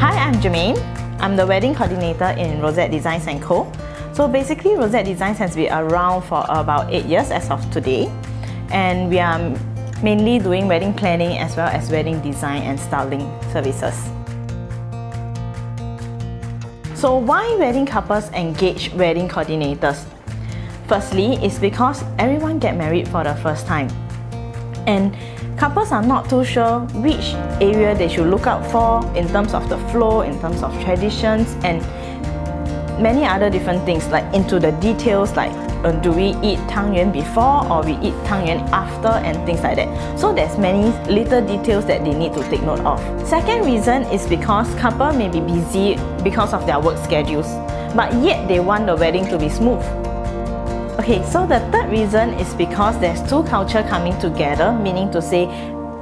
Hi, I'm Jermaine. I'm the wedding coordinator in Rosette Designs & Co. So basically, Rosette Designs has been around for about 8 years as of today. And we are mainly doing wedding planning as well as wedding design and styling services. So why wedding couples engage wedding coordinators? Firstly, it's because everyone get married for the first time. And couples are not too sure which area they should look out for in terms of the flow, in terms of traditions, and many other different things, like into the details, like do we eat Tang Yuan before or we eat Tang Yuan after, and things like that. So there's many little details that they need to take note of. Second reason is because couple may be busy because of their work schedules, but yet they want the wedding to be smooth. Okay, so the third reason is because there's two cultures coming together, meaning to say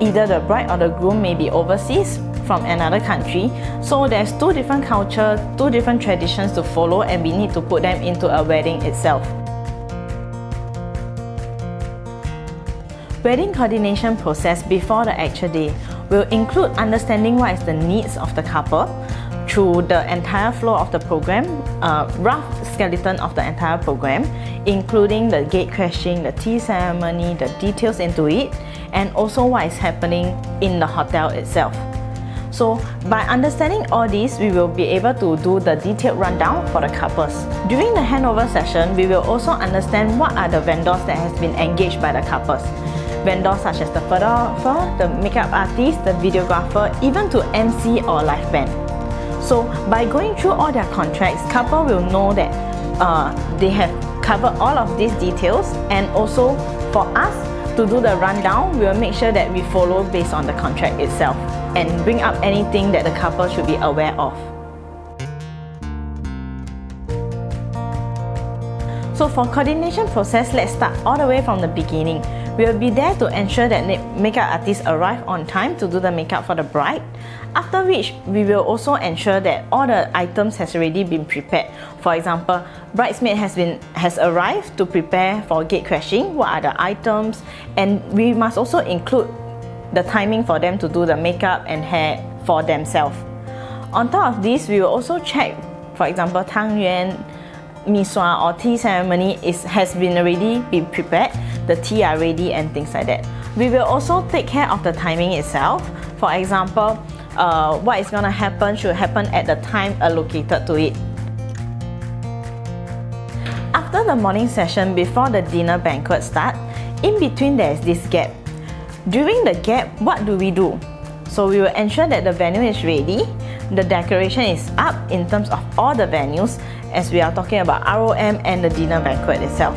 either the bride or the groom may be overseas from another country. So there's two different cultures, two different traditions to follow, and we need to put them into a wedding itself. Wedding coordination process before the actual day will include understanding what is the needs of the couple through the entire flow of the program, rough skeleton of the entire program, including the gate crashing, the tea ceremony, the details into it, and also what is happening in the hotel itself. So by understanding all this, we will be able to do the detailed rundown for the couples. During the handover session, we will also understand what are the vendors that has been engaged by the couples. Vendors such as the photographer, the makeup artist, the videographer, even to MC or live band. So by going through all their contracts, couple will know that they have covered all of these details, and also for us to do the rundown, we will make sure that we follow based on the contract itself and bring up anything that the couple should be aware of. So for coordination process, let's start all the way from the beginning. We will be there to ensure that makeup artists arrive on time to do the makeup for the bride. After which, we will also ensure that all the items has already been prepared. For example, bridesmaid has arrived to prepare for gate crashing. What are the items? And we must also include the timing for them to do the makeup and hair for themselves. On top of this, we will also check, for example, Tang Yuan, Mee Sua or tea ceremony has been already been prepared, the tea are ready and things like that. We will also take care of the timing itself. For example, what is going to happen should happen at the time allocated to it. After the morning session, before the dinner banquet start, in between there is this gap. During the gap, what do we do? So we will ensure that the venue is ready, the decoration is up in terms of all the venues, as we are talking about ROM and the dinner banquet itself.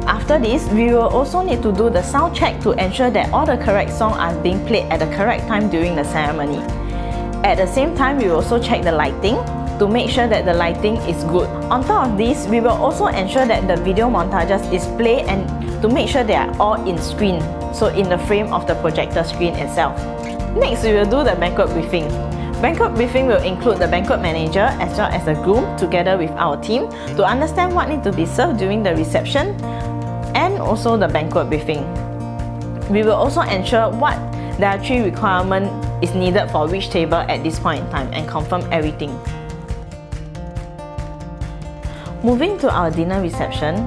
After this, we will also need to do the sound check to ensure that all the correct songs are being played at the correct time during the ceremony. At the same time, we will also check the lighting to make sure that the lighting is good. On top of this, we will also ensure that the video montages is played and to make sure they are all in screen, so in the frame of the projector screen itself. Next, we will do the banquet briefing. Banquet briefing will include the banquet manager as well as the groom together with our team to understand what needs to be served during the reception and also the banquet briefing. We will also ensure what dietary requirement is needed for which table at this point in time and confirm everything. Moving to our dinner reception,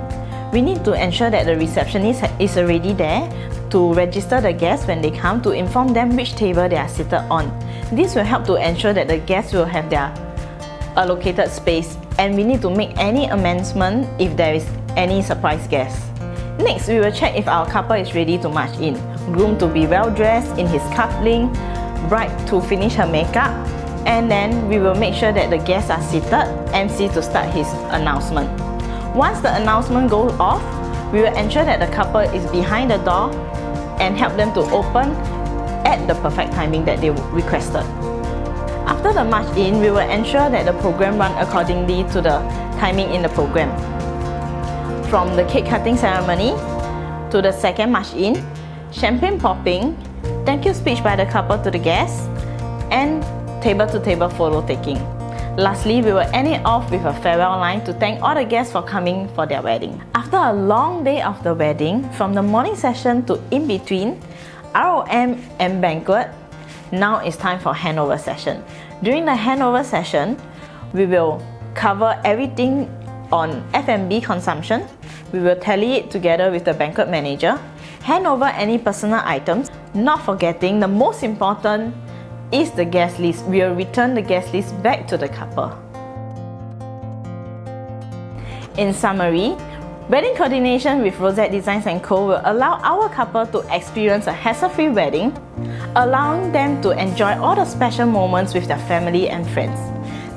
we need to ensure that the receptionist is already there to register the guests when they come, to inform them which table they are seated on. This will help to ensure that the guests will have their allocated space, and we need to make any amendment if there is any surprise guests. Next, we will check if our couple is ready to march in. Groom to be well dressed in his cufflink, bride to finish her makeup, and then we will make sure that the guests are seated, MC to start his announcement. Once the announcement goes off, we will ensure that the couple is behind the door and help them to open at the perfect timing that they requested. After the march in, we will ensure that the program runs accordingly to the timing in the program. From the cake cutting ceremony to the second march in, champagne popping, thank you speech by the couple to the guests, and table to table photo taking. Lastly, we will end it off with a farewell line to thank all the guests for coming for their wedding. After a long day of the wedding, from the morning session to in between, ROM and banquet, now it's time for handover session. During the handover session, we will cover everything on F&B consumption. We will tally it together with the banquet manager, hand over any personal items, not forgetting the most important is the guest list. We will return the guest list back to the couple. In summary, wedding coordination with Rosette Designs & Co. will allow our couple to experience a hassle-free wedding, allowing them to enjoy all the special moments with their family and friends,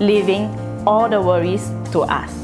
leaving all the worries to us.